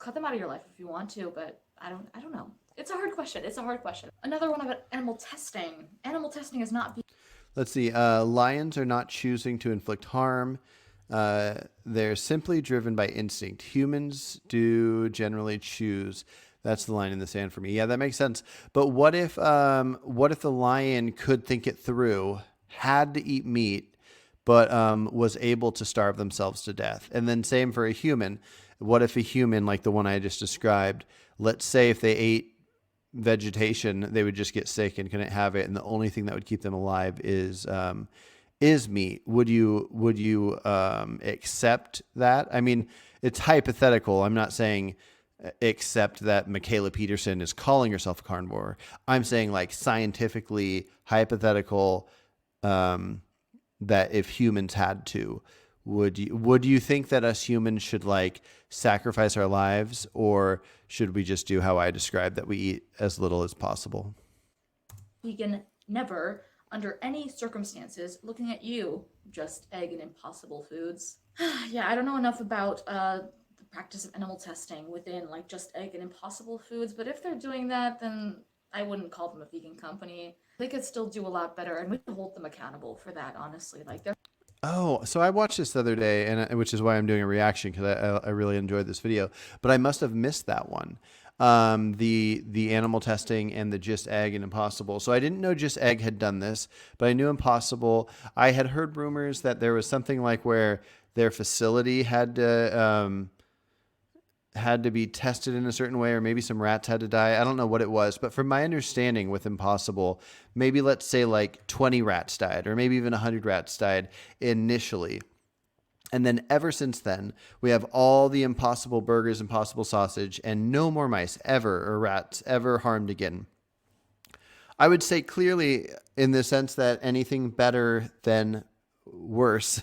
cut them out of your life if you want to, but I don't know. It's a hard question. It's a hard question. Another one about animal testing. Animal testing is not. Let's see. Lions are not choosing to inflict harm. They're simply driven by instinct. Humans do generally choose. That's the line in the sand for me. Yeah, that makes sense. But what if the lion could think it through, had to eat meat, but was able to starve themselves to death? And then same for a human. What if a human, like the one I just described, let's say if they ate vegetation, they would just get sick and couldn't have it, and the only thing that would keep them alive is meat. Would you accept that? I mean, it's hypothetical. I'm not saying accept that Michaela Peterson is calling herself a carnivore. I'm saying like scientifically hypothetical, that if humans had to, would you think that us humans should like sacrifice our lives, or should we just do how I described, that we eat as little as possible? Vegan, never, under any circumstances, looking at you, just egg and impossible foods. Yeah, I don't know enough about the practice of animal testing within like just egg and impossible foods, but if they're doing that, then I wouldn't call them a vegan company. They could still do a lot better, and we could hold them accountable for that, honestly. Like, they're. Oh, so I watched this the other day, and which is why I'm doing a reaction, because I really enjoyed this video, but I must have missed that one. The animal testing and the Just Egg and Impossible. So I didn't know Just Egg had done this, but I knew Impossible. I had heard rumors that there was something like where their facility had to be tested in a certain way, or maybe some rats had to die. I don't know what it was, but from my understanding with Impossible, maybe let's say like 20 rats died, or maybe even 100 rats died initially. And then ever since then, we have all the Impossible burgers, Impossible sausage, and no more mice ever, or rats ever harmed again. I would say clearly, in the sense that anything better than worse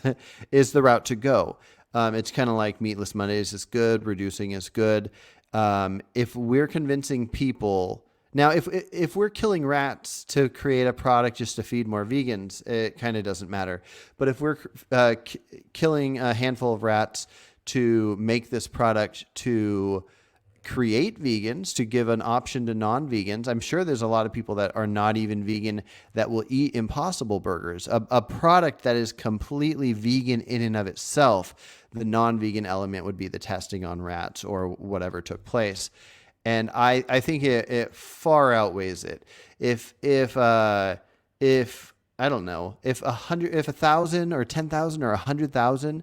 is the route to go. It's kind of like Meatless Mondays is good, reducing is good. If we're convincing people now, if we're killing rats to create a product just to feed more vegans, it kind of doesn't matter. But if we're killing a handful of rats to make this product to create vegans, to give an option to non-vegans. I'm sure there's a lot of people that are not even vegan that will eat Impossible burgers, a product that is completely vegan in and of itself. The non-vegan element would be the testing on rats or whatever took place. And I think it far outweighs it. If I don't know, if 1,000 or 10,000 or 100,000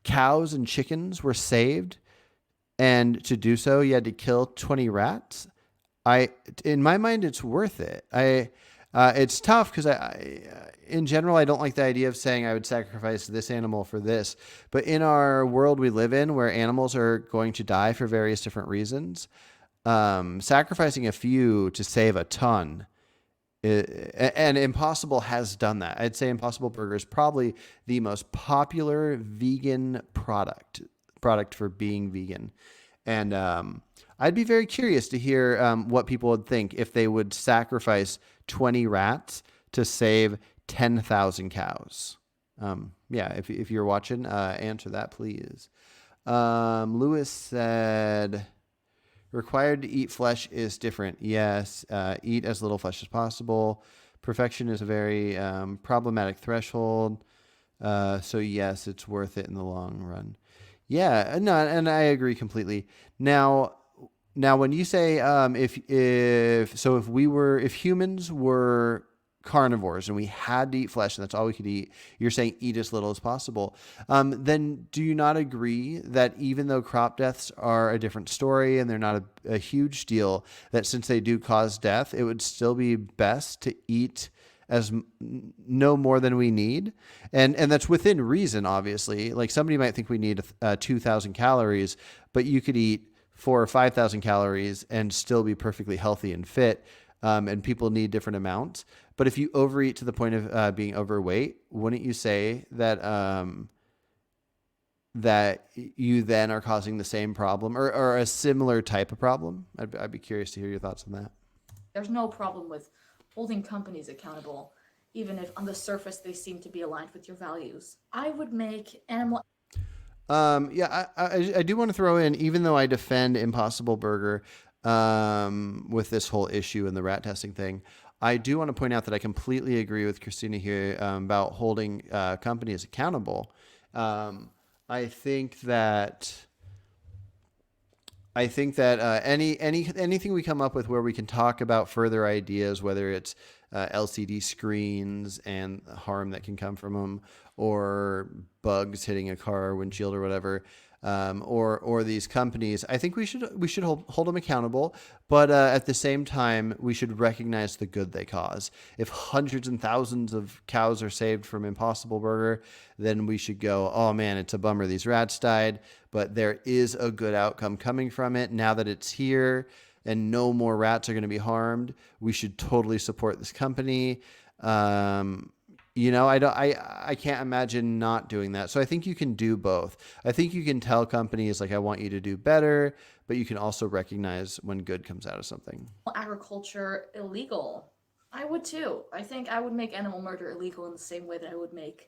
cows and chickens were saved, and to do so you had to kill 20 rats, in my mind it's worth it. It's tough because in general I don't like the idea of saying I would sacrifice this animal for this, but in our world we live in, where animals are going to die for various different reasons, sacrificing a few to save a ton. And Impossible has done that. I'd say Impossible Burger is probably the most popular vegan product for being vegan. And I'd be very curious to hear what people would think if they would sacrifice 20 rats to save 10,000 cows. Yeah, if you're watching, answer that, please. Lewis said, required to eat flesh is different. Yes, eat as little flesh as possible. Perfection is a very problematic threshold. So yes, it's worth it in the long run. Yeah, no, and I agree completely. Now, when you say if humans were carnivores and we had to eat flesh and that's all we could eat, you're saying eat as little as possible. Then do you not agree that even though crop deaths are a different story and they're not a huge deal, that since they do cause death, it would still be best to eat as no more than we need, and that's within reason. Obviously, like somebody might think we need 2,000 calories, but you could eat 4,000 or 5,000 calories and still be perfectly healthy and fit. And people need different amounts. But if you overeat to the point of being overweight, wouldn't you say that that you then are causing the same problem, or a similar type of problem? I'd be curious to hear your thoughts on that. There's no problem with holding companies accountable, even if on the surface they seem to be aligned with your values. I would make animal. Yeah, I do want to throw in, even though I defend Impossible Burger with this whole issue and the rat testing thing, I do want to point out that I completely agree with Christina here about holding companies accountable. Um, I think that anything we come up with where we can talk about further ideas, whether it's LCD screens and the harm that can come from them, or bugs hitting a car windshield or whatever, or these companies, I think we should hold them accountable. But at the same time, we should recognize the good they cause. If hundreds and thousands of cows are saved from Impossible Burger, then we should go, oh man, it's a bummer these rats died, but there is a good outcome coming from it now that it's here and no more rats are going to be harmed. We should totally support this company. I can't imagine not doing that. So I think you can do both. I think you can tell companies like, I want you to do better, but you can also recognize when good comes out of something. Agriculture illegal. I would too. I think I would make animal murder illegal in the same way that I would make